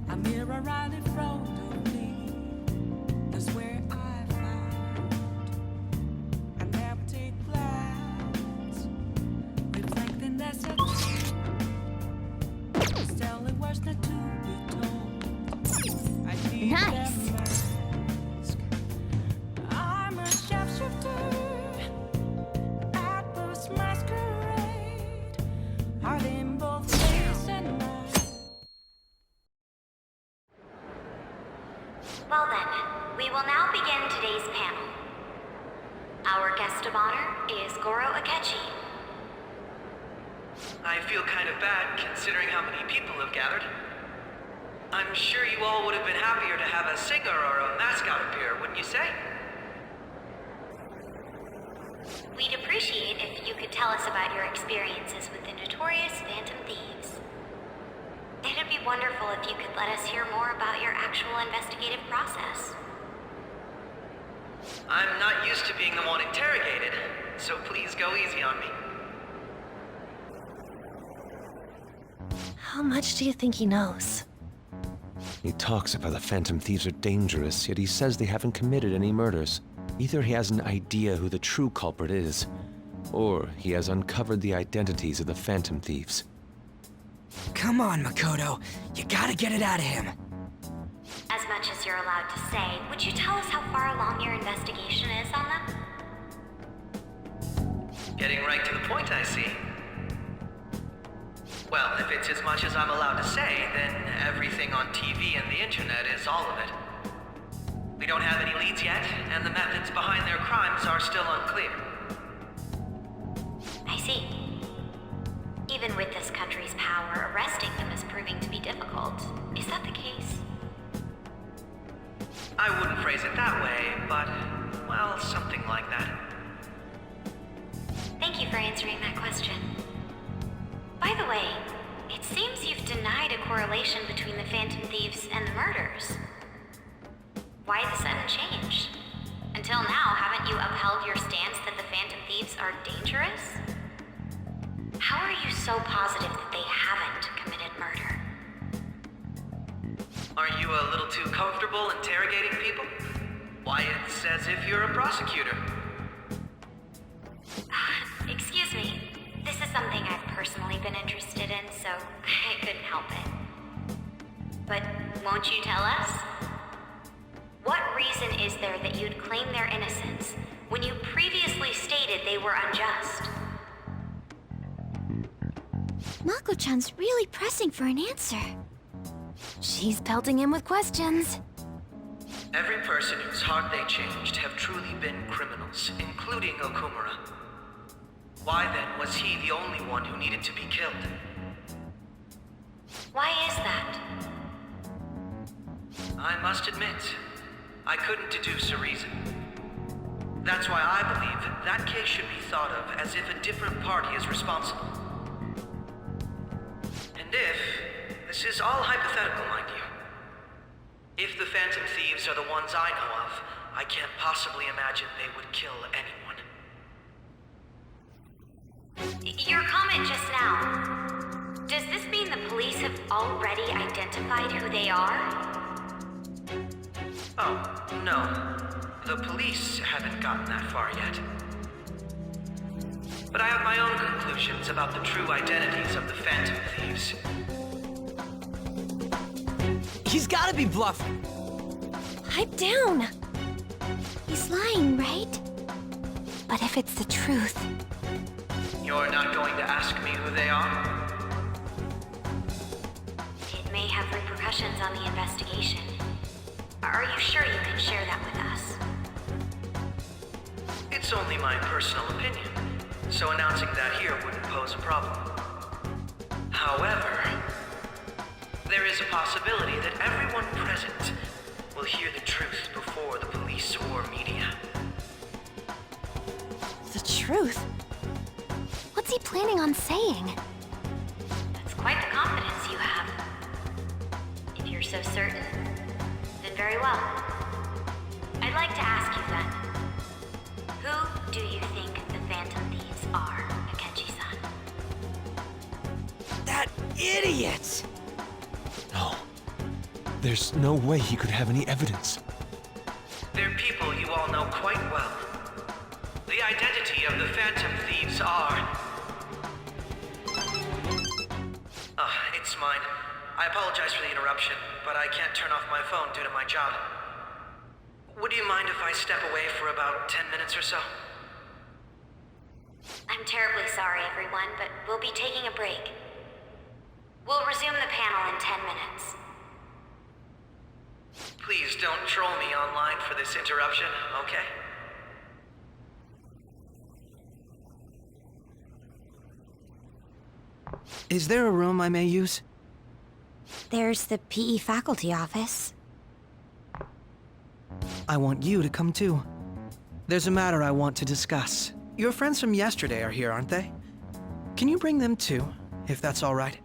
A mirror right in front of me is where I found an empty glass, reflecting that's a it's telling words not to be told. I need Nice. that mask. I'm a shapeshifter at this masquerade, heart in both face and mind. Well then, we will now begin today's panel. Our guest of honor is Goro Akechi. I feel kind of bad considering how many people have gathered. I'm sure you all would have been happier to have a singer or a mascot appear, wouldn't you say? We'd appreciate if you could tell us about your experiences with the notorious Phantom Thieves. It'd be wonderful if you could let us hear more about your actual investigative process. I'm not used to being the one interrogated, so please go easy on me. How much do you think he knows? He talks about the Phantom Thieves are dangerous, yet he says they haven't committed any murders. Either he has an idea who the true culprit is, or he has uncovered the identities of the Phantom Thieves. Come on, Makoto. You gotta get it out of him. As much as you're allowed to say, would you tell us how far along your investigation is on them? Getting right to the point, I see. Well, if it's as much as I'm allowed to say, then everything on TV and the internet is all of it. We don't have any leads yet, and the methods behind their crimes are still unclear. I see. Even with this country's power, arresting them is proving to be difficult. Is that the case? I wouldn't phrase it that way, but, well, something like that. Thank you for answering that question. By the way, it seems you've denied a correlation between the Phantom Thieves and the murders. Why the sudden change? Until now, haven't you upheld your stance that the Phantom Thieves are dangerous? How are you so positive that they haven't committed murder? Aren't you a little too comfortable interrogating people? Why, it's as if you're a prosecutor. Excuse me. This is something I've personally been interested in, so I couldn't help it. But won't you tell us? What reason is there that you'd claim their innocence when you previously stated they were unjust? Mako-chan's really pressing for an answer. She's pelting him with questions. Every person whose heart they changed have truly been criminals, including Okumura. Why then was he the only one who needed to be killed? Why is that? I must admit, I couldn't deduce a reason. That's why I believe that case should be thought of as if a different party is responsible. And this is all hypothetical, mind you. If the Phantom Thieves are the ones I know of, I can't possibly imagine they would kill anyone. Your comment just now, does this mean the police have already identified who they are? Oh, no. The police haven't gotten that far yet. But I have my own conclusions about the true identities of the Phantom Thieves. He's gotta be bluffing. Pipe down. He's lying, right? But if it's the truth... You're not going to ask me who they are? It may have repercussions on the investigation. Are you sure you can share that with us? It's only my personal opinion, so announcing that here wouldn't pose a problem. However, there is a possibility that everyone present will hear the truth before the police or media. The truth? What's he planning on saying? That's quite the confidence you have. If you're so certain, then very well. I'd like to ask you then, who do you think idiot! No. There's no way he could have any evidence. They're people you all know quite well. The identity of the Phantom Thieves are... it's mine. I apologize for the interruption, but I can't turn off my phone due to my job. Would you mind if I step away for about 10 minutes or so? I'm terribly sorry, everyone, but we'll be taking a break. We'll resume the panel in 10 minutes. Please don't troll me online for this interruption, okay? Is there a room I may use? There's the PE faculty office. I want you to come too. There's a matter I want to discuss. Your friends from yesterday are here, aren't they? Can you bring them too, if that's all right?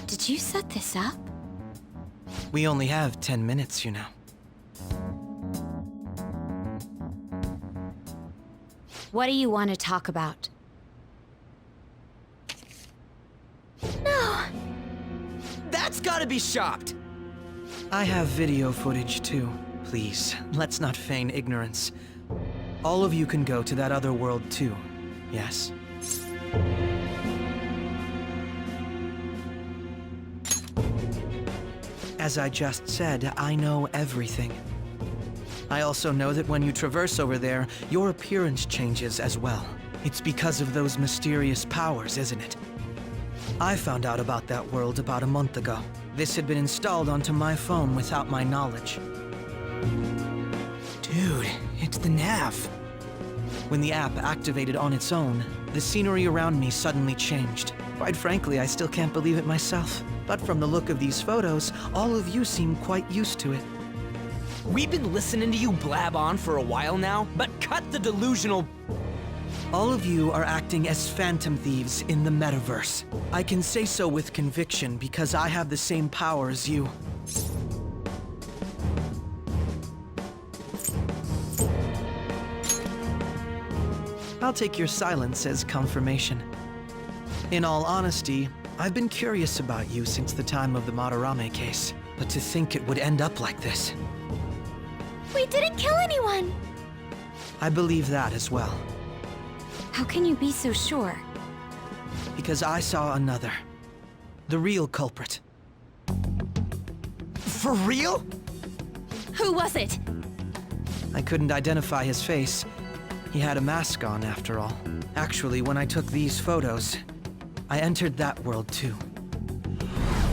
Did you set this up? We only have 10 minutes, you know. What do you want to talk about? No! That's gotta be shopped! I have video footage too. Please, let's not feign ignorance. All of you can go to that other world too, yes? As I just said, I know everything. I also know that when you traverse over there, your appearance changes as well. It's because of those mysterious powers, isn't it? I found out about that world about a month ago. This had been installed onto my phone without my knowledge. Dude, it's the nav. When the app activated on its own, the scenery around me suddenly changed. Quite frankly, I still can't believe it myself. But from the look of these photos, all of you seem quite used to it. We've been listening to you blab on for a while now, but cut the delusional... All of you are acting as Phantom Thieves in the metaverse. I can say so with conviction because I have the same power as you. I'll take your silence as confirmation. In all honesty, I've been curious about you since the time of the Madarame case, but to think it would end up like this. We didn't kill anyone! I believe that as well. How can you be so sure? Because I saw another. The real culprit. For real? Who was it? I couldn't identify his face. He had a mask on, after all. Actually, when I took these photos, I entered that world too.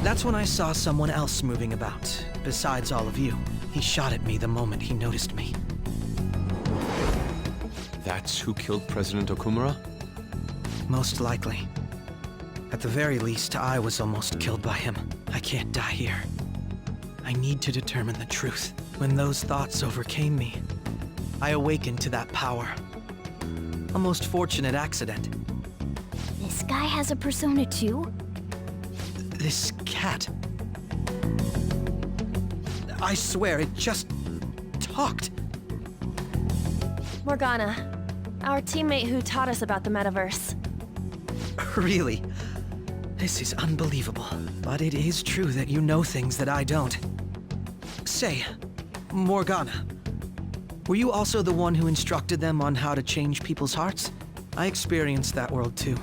That's when I saw someone else moving about, besides all of you. He shot at me the moment he noticed me. That's who killed President Okumura? Most likely. At the very least, I was almost killed by him. I can't die here. I need to determine the truth. When those thoughts overcame me, I awakened to that power. A most fortunate accident. This guy has a persona too? This cat. I swear, it just talked. Morgana, our teammate who taught us about the metaverse. Really? This is unbelievable. But it is true that you know things that I don't. Say, Morgana, were you also the one who instructed them on how to change people's hearts? I experienced that world too.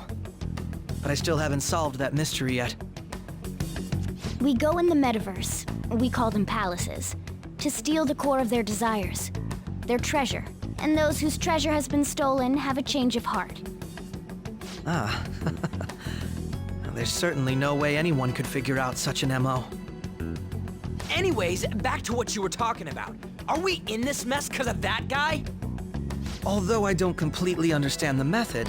But I still haven't solved that mystery yet. We go in the metaverse, we call them palaces, to steal the core of their desires, their treasure. And those whose treasure has been stolen have a change of heart. Ah. There's certainly no way anyone could figure out such an MO. Anyways, back to what you were talking about. Are we in this mess because of that guy? Although I don't completely understand the method,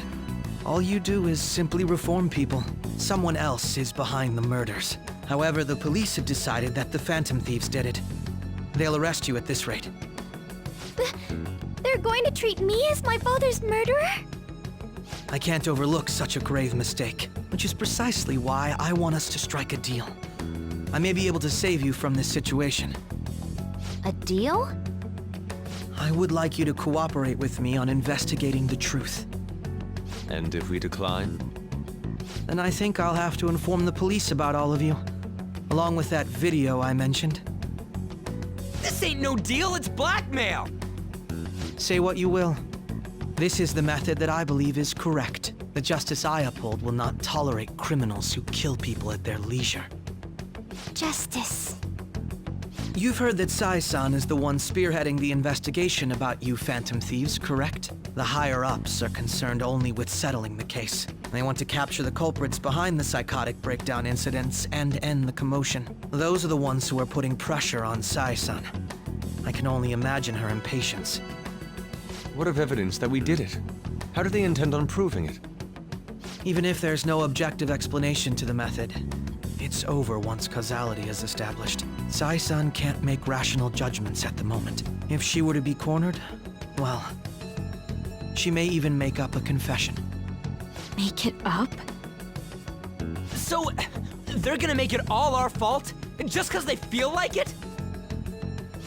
all you do is simply reform people. Someone else is behind the murders. However, the police have decided that the Phantom Thieves did it. They'll arrest you at this rate. They're going to treat me as my father's murderer? I can't overlook such a grave mistake, which is precisely why I want us to strike a deal. I may be able to save you from this situation. A deal? I would like you to cooperate with me on investigating the truth. And if we decline? then I think I'll have to inform the police about all of you. Along with that video I mentioned. This ain't no deal, it's blackmail! Say what you will. This is the method that I believe is correct. The justice I uphold will not tolerate criminals who kill people at their leisure. Justice. You've heard that Sai-san is the one spearheading the investigation about you Phantom Thieves, correct? The higher-ups are concerned only with settling the case. They want to capture the culprits behind the psychotic breakdown incidents and end the commotion. Those are the ones who are putting pressure on Sai-san. I can only imagine her impatience. What of evidence that we did it? How do they intend on proving it? Even if there's no objective explanation to the method, it's over once causality is established. Sai-san can't make rational judgments at the moment. If she were to be cornered, well, she may even make up a confession. Make it up? So, they're gonna make it all our fault? Just because they feel like it?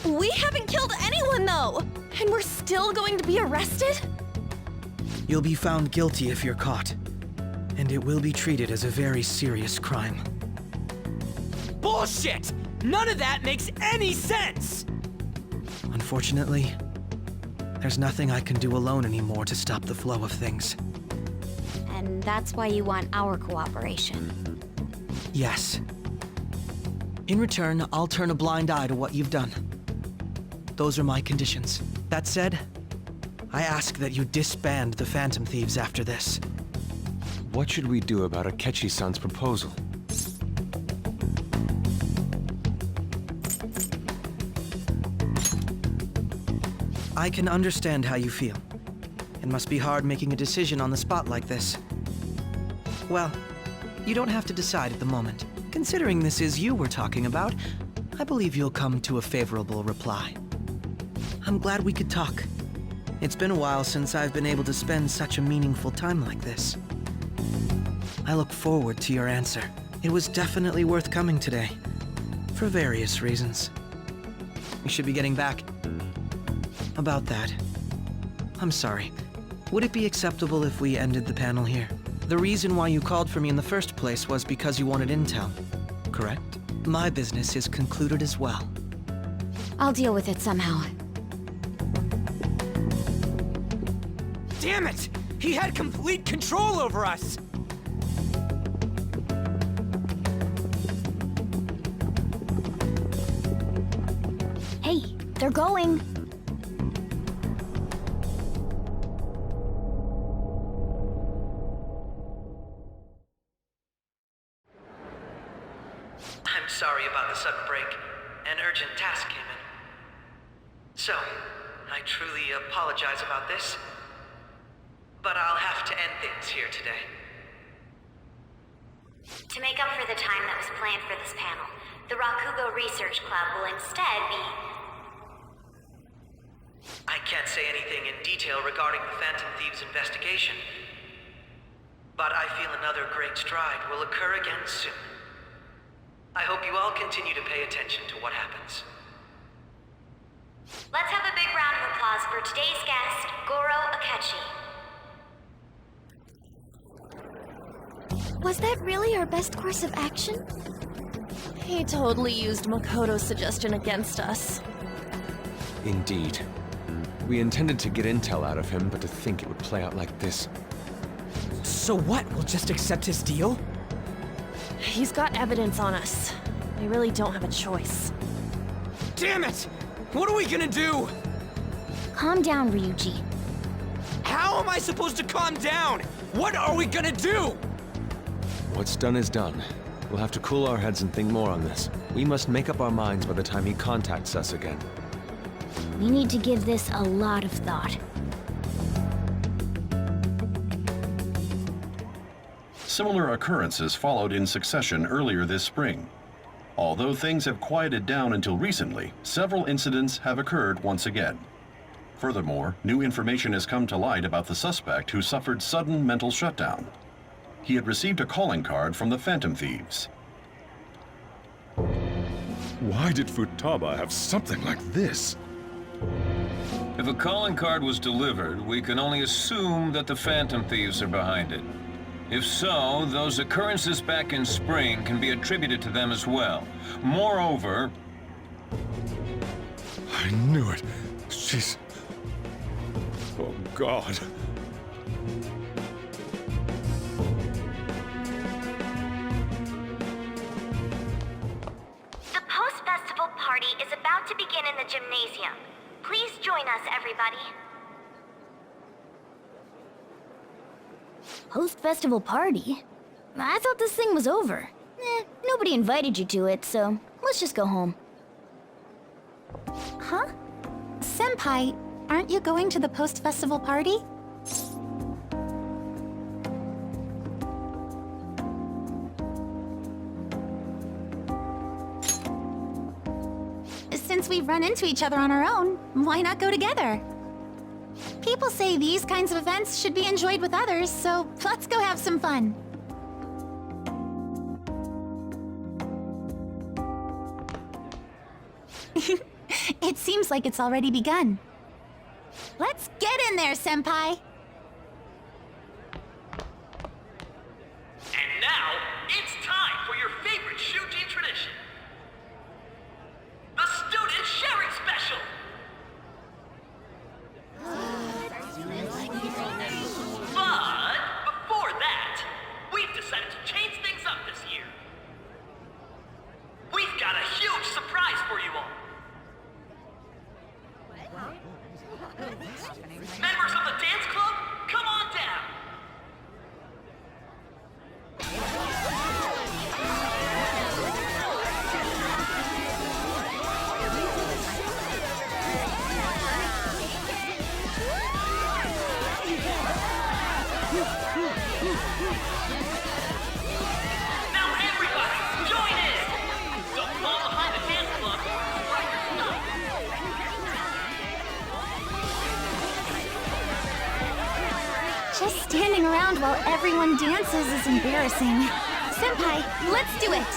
We haven't killed anyone, though! And we're still going to be arrested? You'll be found guilty if you're caught, and it will be treated as a very serious crime. Bullshit! None of that makes any sense! Unfortunately, there's nothing I can do alone anymore to stop the flow of things. And that's why you want our cooperation. Yes. In return, I'll turn a blind eye to what you've done. Those are my conditions. That said, I ask that you disband the Phantom Thieves after this. What should we do about Akechi-san's proposal? I can understand how you feel. It must be hard making a decision on the spot like this. Well, you don't have to decide at the moment. Considering this is you we're talking about, I believe you'll come to a favorable reply. I'm glad we could talk. It's been a while since I've been able to spend such a meaningful time like this. I look forward to your answer. It was definitely worth coming today, for various reasons. We should be getting back. About that, I'm sorry. Would it be acceptable if we ended the panel here? The reason why you called for me in the first place was because you wanted intel, correct? My business is concluded as well. I'll deal with it somehow. Damn it! He had complete control over us! Hey, they're going. I'm sorry about the sudden break. An urgent task came in. So, I truly apologize about this. But I'll have to end things here today. To make up for the time that was planned for this panel, the Rakugo Research Club will instead be... I can't say anything in detail regarding the Phantom Thieves investigation. But I feel another great stride will occur again soon. I hope you all continue to pay attention to what happens. Let's have a big round of applause for today's guest, Goro Akechi. Was that really our best course of action? He totally used Makoto's suggestion against us. Indeed. We intended to get intel out of him, but to think it would play out like this. So what? We'll just accept his deal? He's got evidence on us. We really don't have a choice. Damn it! What are we gonna do? Calm down, Ryuji. How am I supposed to calm down? What are we gonna do? What's done is done. We'll have to cool our heads and think more on this. We must make up our minds by the time he contacts us again. We need to give this a lot of thought. Similar occurrences followed in succession earlier this spring. Although things have quieted down until recently, several incidents have occurred once again. Furthermore, new information has come to light about the suspect who suffered sudden mental shutdown. He had received a calling card from the Phantom Thieves. Why did Futaba have something like this? If a calling card was delivered, we can only assume that the Phantom Thieves are behind it. If so, those occurrences back in spring can be attributed to them as well. Moreover... I knew it. She's... Oh, God. The post-festival party is about to begin in the gymnasium. Please join us, everybody. Post-festival party? I thought this thing was over. Nobody invited you to it, so let's just go home. Huh? Senpai, aren't you going to the post-festival party? Since we've run into each other on our own, why not go together? People say these kinds of events should be enjoyed with others, so let's go have some fun. It seems like it's already begun. Let's get in there, Senpai! And now, it's time for your favorite Shuji tradition. The Student Sharing Special! But before that, we've decided to change things up this year. We've got a huge surprise for you all. Members of the dance club, come on down. Now everybody, join in! Don't fall behind the dance club. Right your stuff. Just standing around while everyone dances is embarrassing. Senpai, let's do it!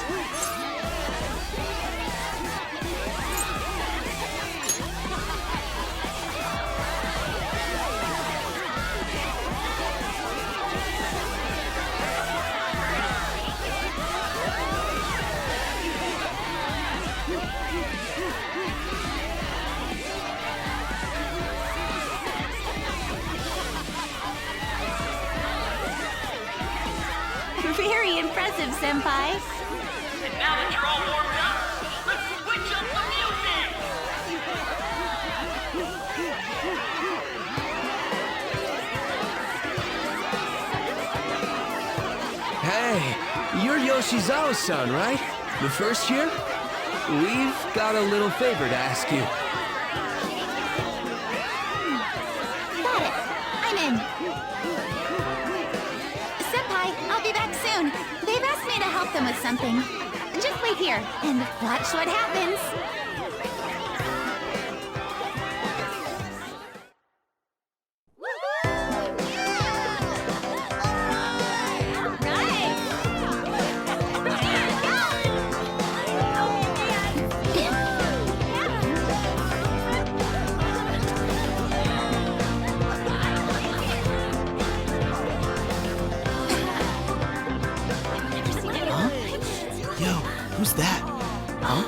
Very impressive, Senpai. And now that you're all warmed up, let's switch up the music! Hey, you're Yoshizawa-san, right? The first year? We've got a little favor to ask you. Got it. I'm in. Senpai, I'll be back soon. They've asked me to help them with something. Just wait here and watch what happens. Who's that? Huh?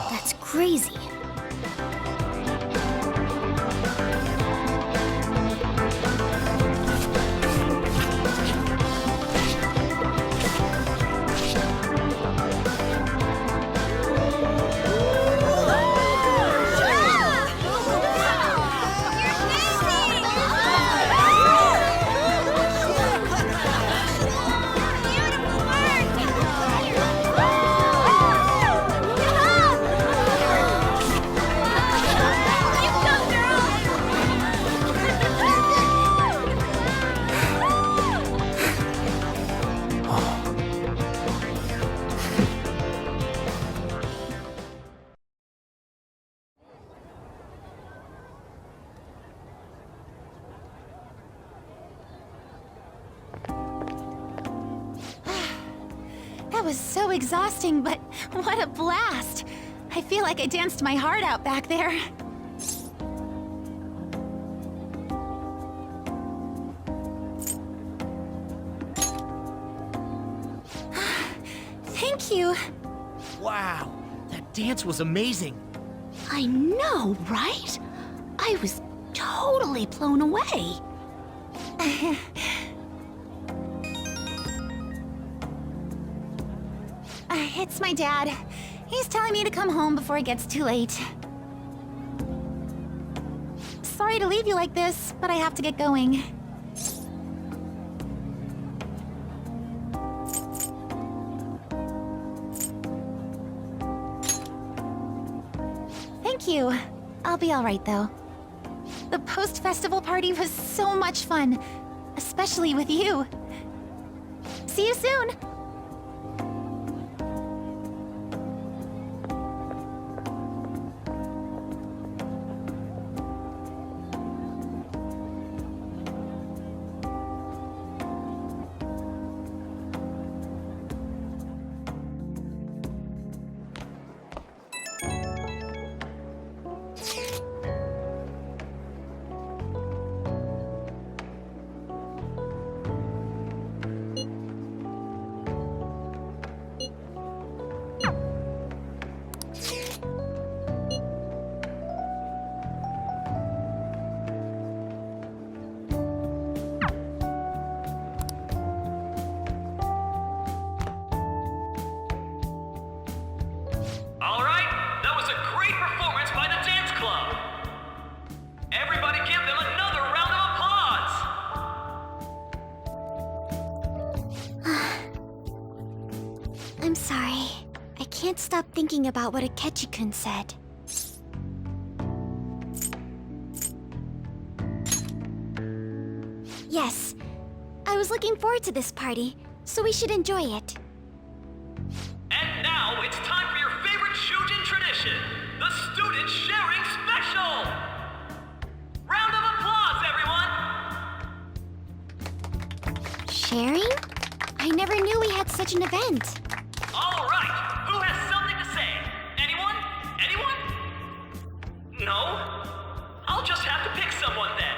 That's crazy. That was so exhausting, but what a blast! I feel like I danced my heart out back there. Thank you. Wow, that dance was amazing. I know, right? I was totally blown away. It's my dad. He's telling me to come home before it gets too late. Sorry to leave you like this, but I have to get going. Thank you. I'll be all right, though. The post-festival party was so much fun, especially with you. See you soon! I'm sorry. I can't stop thinking about what Akechi-kun said. Yes. I was looking forward to this party, so we should enjoy it. And now it's time for your favorite Shujin tradition, the Student Sharing Special! Round of applause, everyone! Sharing? I never knew we had such an event. All right, who has something to say? Anyone? Anyone? No? I'll just have to pick someone then.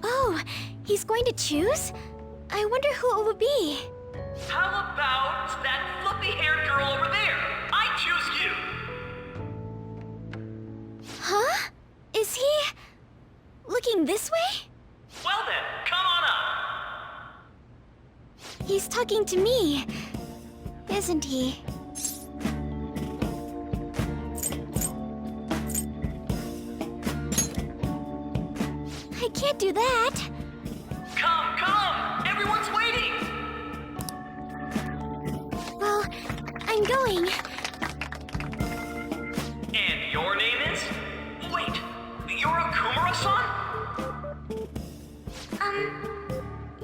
Oh, he's going to choose? I wonder who it would be. How about that fluffy-haired girl over there? I choose you! Huh? Is he... looking this way? Well then, come on up! He's talking to me, isn't he? I can't do that. Come, come! Everyone's waiting! Well, I'm going. And your name is? Wait, you're Akumura-san?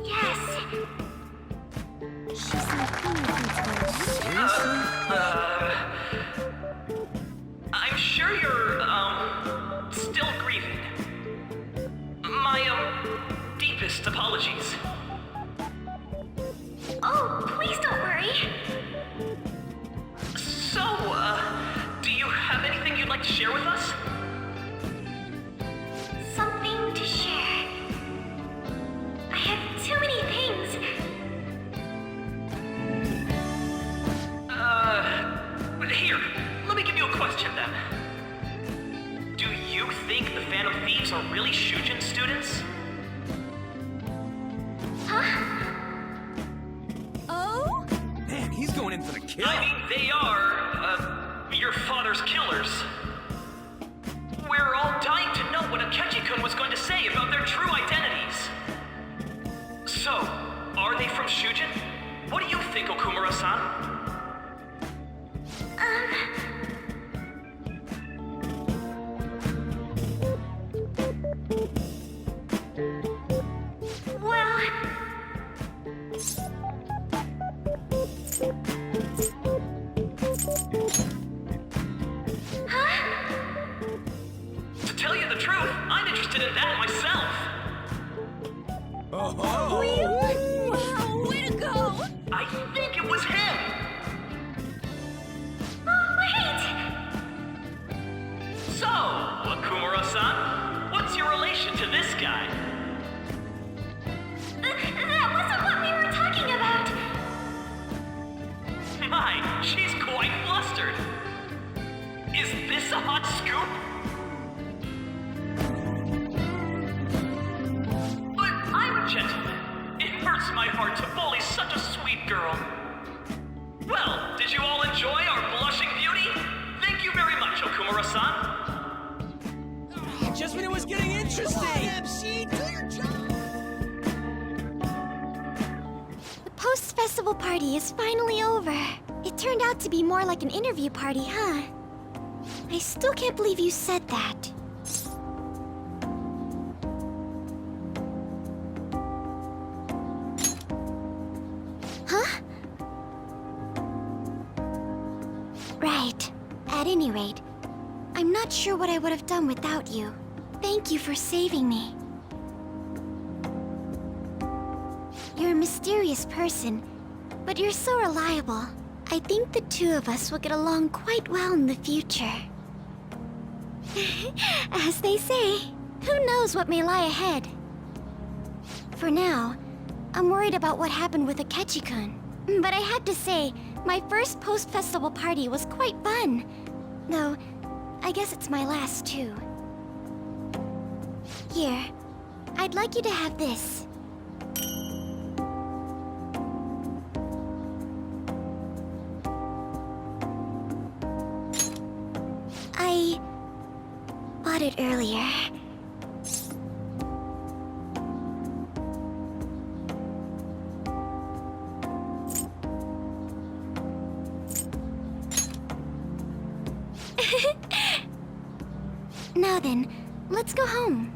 Yes. She's not I'm sure you're, still grieving. My, deepest apologies. Oh, please don't worry. So, do you have anything you'd like to share with us? Something to share. I have too many things. Here, let me give you a question then. Do you think the Phantom Thieves are really Shujin students? Huh? Oh? Man, he's going in for the kill. I mean, they are, your father's killers. We're all dying to know what Akechi-kun was going to say about their true identities. So, are they from Shujin? What do you think, Okumura-san? Well... Huh? To tell you the truth, I'm interested in that myself. Wow, way to go! I relation to this guy? That wasn't what we were talking about. My, she's quite flustered. Is this a hot scoop? But I'm a gentleman. It hurts my heart to bully such a sweet girl. Well, did you all enjoy our blushing beauty? Thank you very much, Okumura-san. Just when it was getting interesting! MC, do your job! The post-festival party is finally over. It turned out to be more like an interview party, huh? I still can't believe you said that. Huh? Right. At any rate, I'm not sure what I would have done without you. Thank you for saving me. You're a mysterious person, but you're so reliable. I think the two of us will get along quite well in the future. As they say, who knows what may lie ahead? For now, I'm worried about what happened with Akechi-kun. But I have to say, my first post-festival party was quite fun. Though, I guess it's my last too. Here, I'd like you to have this. I bought it earlier. Now then, let's go home.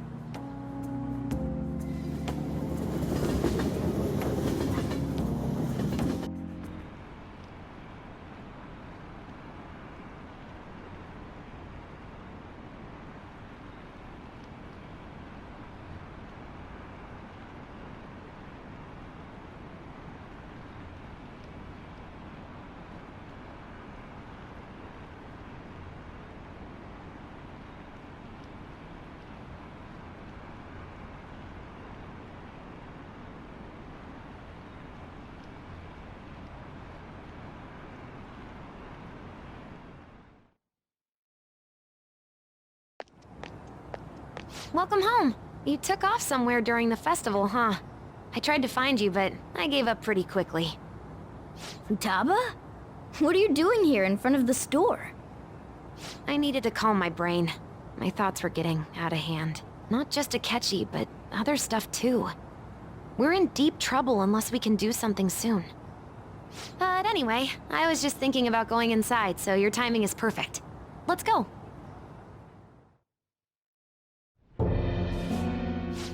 Welcome home. You took off somewhere during the festival, huh? I tried to find you, but I gave up pretty quickly. Futaba? What are you doing here in front of the store? I needed to calm my brain. My thoughts were getting out of hand. Not just Akechi, but other stuff too. We're in deep trouble unless we can do something soon. But anyway, I was just thinking about going inside, so your timing is perfect. Let's go.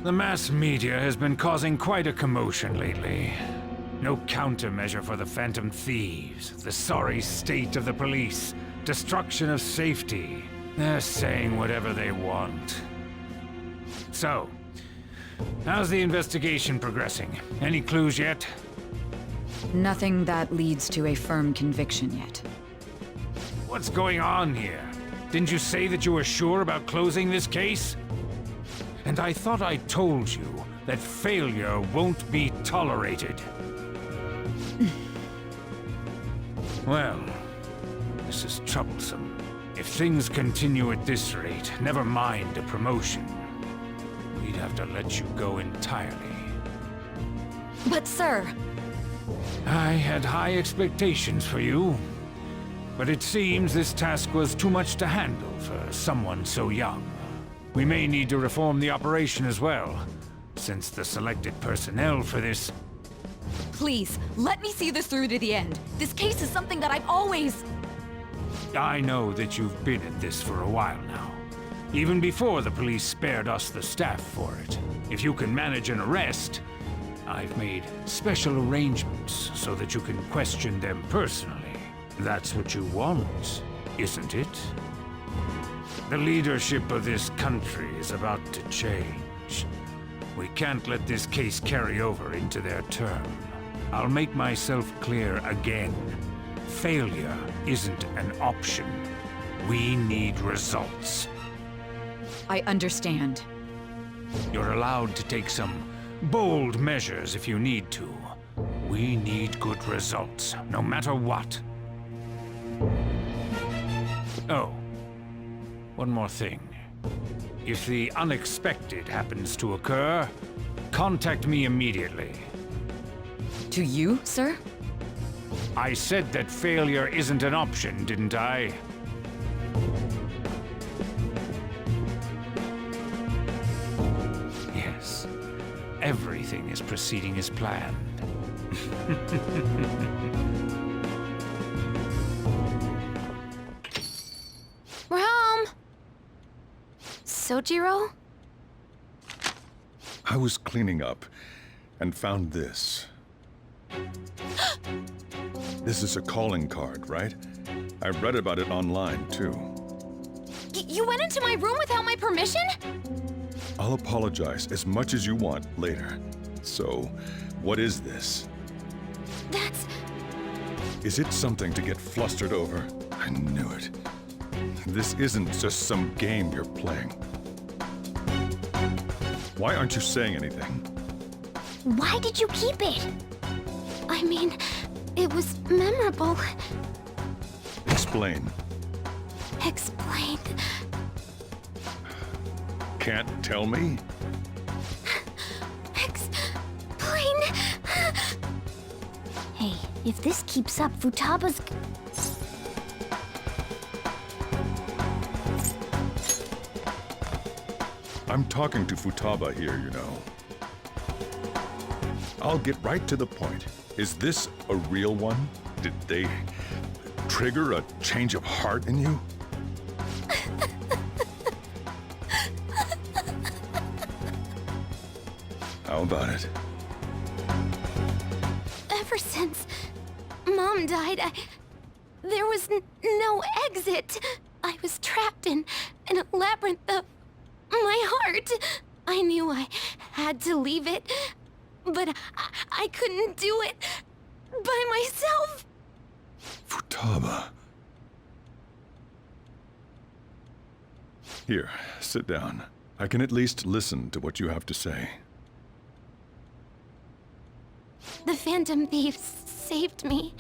The mass media has been causing quite a commotion lately. No countermeasure for the Phantom Thieves, the sorry state of the police, destruction of safety. They're saying whatever they want. So, how's the investigation progressing? Any clues yet? Nothing that leads to a firm conviction yet. What's going on here? Didn't you say that you were sure about closing this case? And I thought I told you that failure won't be tolerated. Well, this is troublesome. If things continue at this rate, never mind a promotion. We'd have to let you go entirely. But sir... I had high expectations for you. But it seems this task was too much to handle for someone so young. We may need to reform the operation as well, since the selected personnel for this... Please, let me see this through to the end. This case is something that I've always... I know that you've been at this for a while now. Even before the police spared us the staff for it. If you can manage an arrest, I've made special arrangements so that you can question them personally. That's what you want, isn't it? The leadership of this country is about to change. We can't let this case carry over into their term. I'll make myself clear again. Failure isn't an option. We need results. I understand. You're allowed to take some bold measures if you need to. We need good results, no matter what. Oh, one more thing. If the unexpected happens to occur, contact me immediately. To you, sir? I said that failure isn't an option, didn't I? Yes. Everything is proceeding as planned. We're home! Sojiro? I was cleaning up and found this. This is a calling card, right? I read about it online, too. You went into my room without my permission? I'll apologize as much as you want later. So, what is this? That's... Is it something to get flustered over? I knew it. This isn't just some game you're playing. Why aren't you saying anything? Why did you keep it? I mean, it was memorable. Explain. Explain. Can't tell me? Explain. Hey, if this keeps up, Futaba's... I'm talking to Futaba here, you know. I'll get right to the point. Is this a real one? Did they trigger a change of heart in you? How about it? Ever since Mom died, there was no exit. I was trapped in a labyrinth of my heart. I knew I had to leave it, but I couldn't do it by myself. Futaba. Here, sit down. I can at least listen to what you have to say. The Phantom Thieves saved me.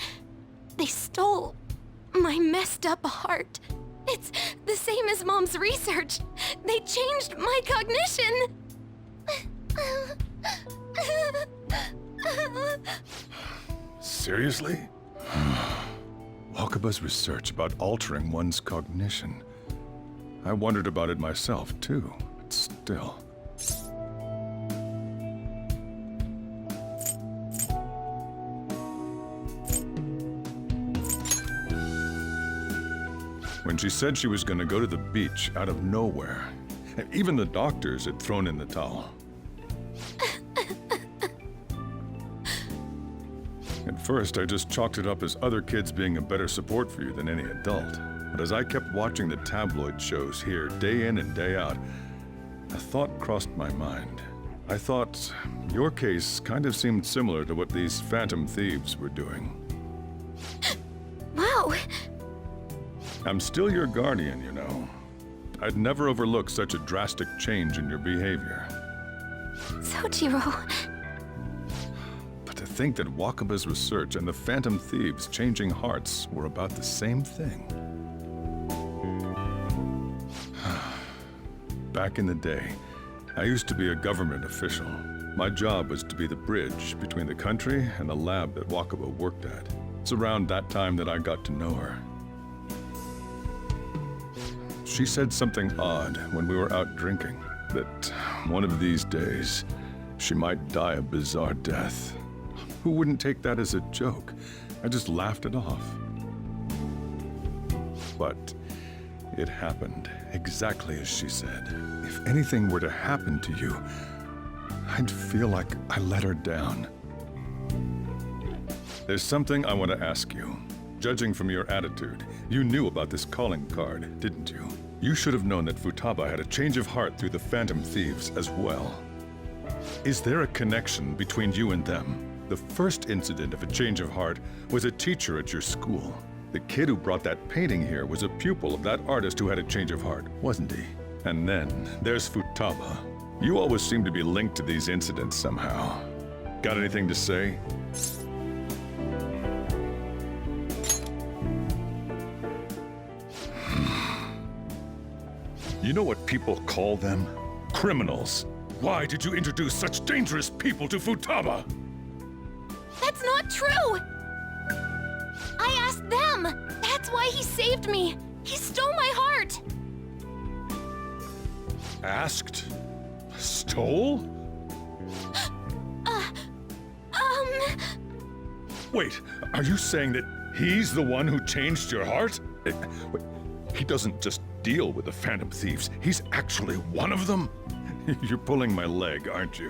They stole my messed up heart. It's the same as Mom's research. They changed my cognition. Seriously? Wakaba's research about altering one's cognition. I wondered about it myself, too, but still. When she said she was going to go to the beach out of nowhere, even the doctors had thrown in the towel. At first, I just chalked it up as other kids being a better support for you than any adult. But as I kept watching the tabloid shows here, day in and day out, a thought crossed my mind. I thought your case kind of seemed similar to what these Phantom Thieves were doing. Wow. I'm still your guardian, you know. I'd never overlook such a drastic change in your behavior. Sojiro. But to think that Wakaba's research and the Phantom Thieves changing hearts were about the same thing. Back in the day, I used to be a government official. My job was to be the bridge between the country and the lab that Wakaba worked at. It's around that time that I got to know her. She said something odd when we were out drinking, that one of these days, she might die a bizarre death. Who wouldn't take that as a joke? I just laughed it off. But it happened exactly as she said. If anything were to happen to you, I'd feel like I let her down. There's something I want to ask you. Judging from your attitude, you knew about this calling card, didn't you? You should have known that Futaba had a change of heart through the Phantom Thieves as well. Is there a connection between you and them? The first incident of a change of heart was a teacher at your school. The kid who brought that painting here was a pupil of that artist who had a change of heart, wasn't he? And then there's Futaba. You always seem to be linked to these incidents somehow. Got anything to say? You know what people call them? Criminals. Why did you introduce such dangerous people to Futaba? That's not true! I asked them! That's why he saved me! He stole my heart! Asked? Stole? Wait, are you saying that he's the one who changed your heart? Wait, he doesn't just deal with the Phantom Thieves, he's actually one of them? You're pulling my leg, aren't you?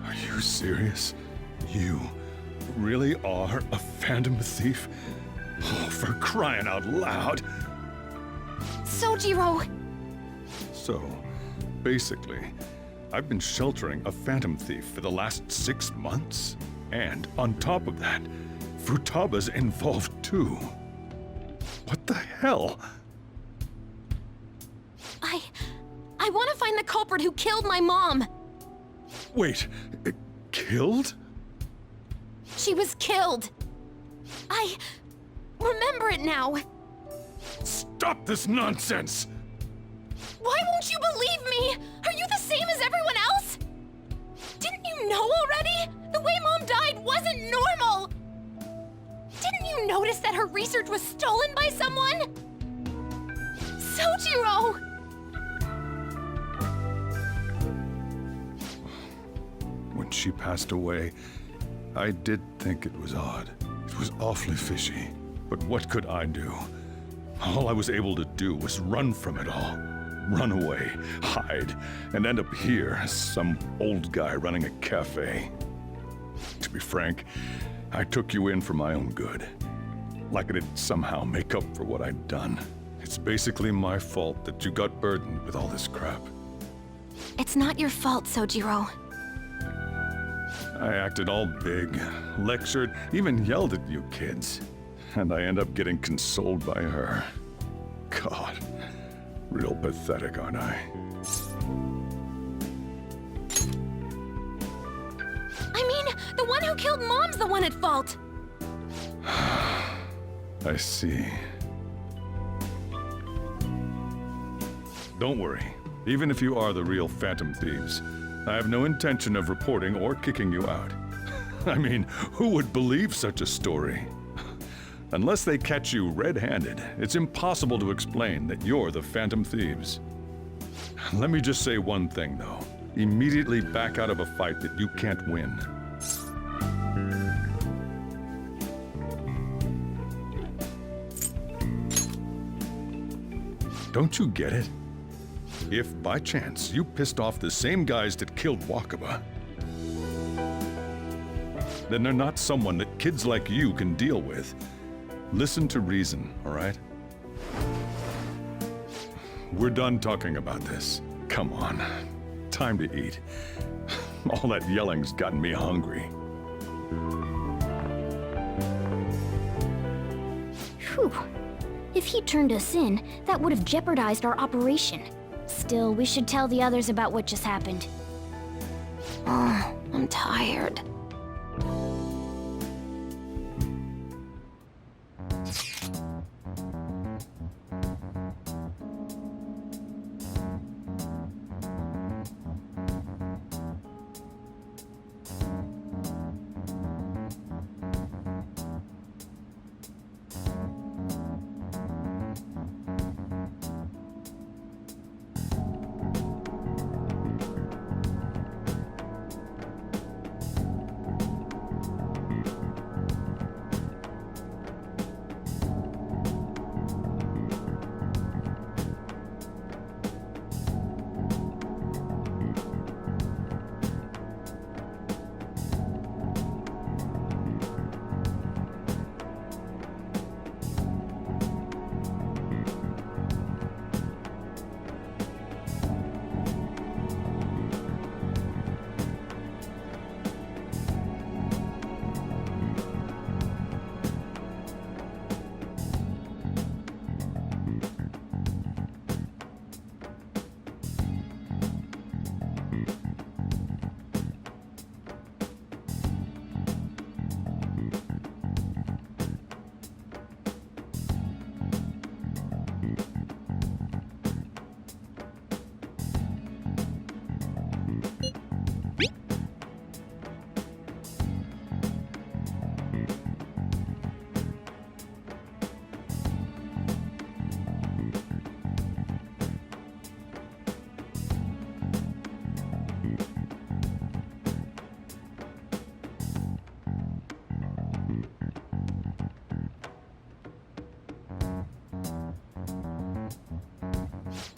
Are you serious? You really are a Phantom Thief? Oh, for crying out loud! Sojiro! So, basically, I've been sheltering a Phantom Thief for the last 6 months. And on top of that, Futaba's involved too. What the hell? I want to find the culprit who killed my mom! Wait, killed? She was killed! I remember it now! Stop this nonsense! Why won't you believe me? Are you the same as everyone else? Didn't you know already? The way Mom died wasn't normal! Didn't you notice that her research was stolen by someone? Sojiro! When she passed away, I did think it was odd. It was awfully fishy. But what could I do? All I was able to do was run from it all. Run away, hide, and end up here as some old guy running a cafe. To be frank, I took you in for my own good. Like it'd somehow make up for what I'd done. It's basically my fault that you got burdened with all this crap. It's not your fault, Sojiro. I acted all big, lectured, even yelled at you kids. And I end up getting consoled by her. God, real pathetic, aren't I? I mean, the one who killed Mom's the one at fault! I see. Don't worry. Even if you are the real Phantom Thieves, I have no intention of reporting or kicking you out. I mean, who would believe such a story? Unless they catch you red-handed, it's impossible to explain that you're the Phantom Thieves. Let me just say one thing, though. Immediately back out of a fight that you can't win. Don't you get it? If, by chance, you pissed off the same guys that killed Wakaba, then they're not someone that kids like you can deal with. Listen to reason, all right? We're done talking about this. Come on. Time to eat. All that yelling's gotten me hungry. Whew. If he turned us in, that would have jeopardized our operation. Still, we should tell the others about what just happened. Oh, I'm tired.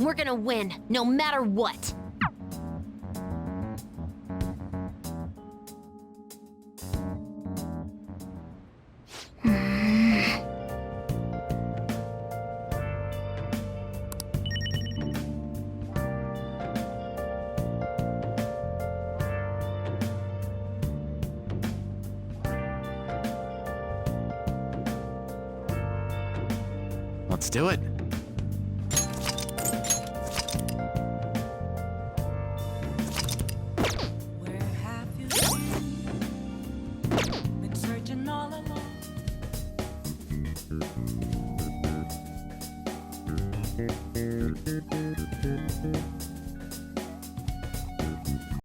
We're gonna win, no matter what. Let's do it. Where have you been searching all along?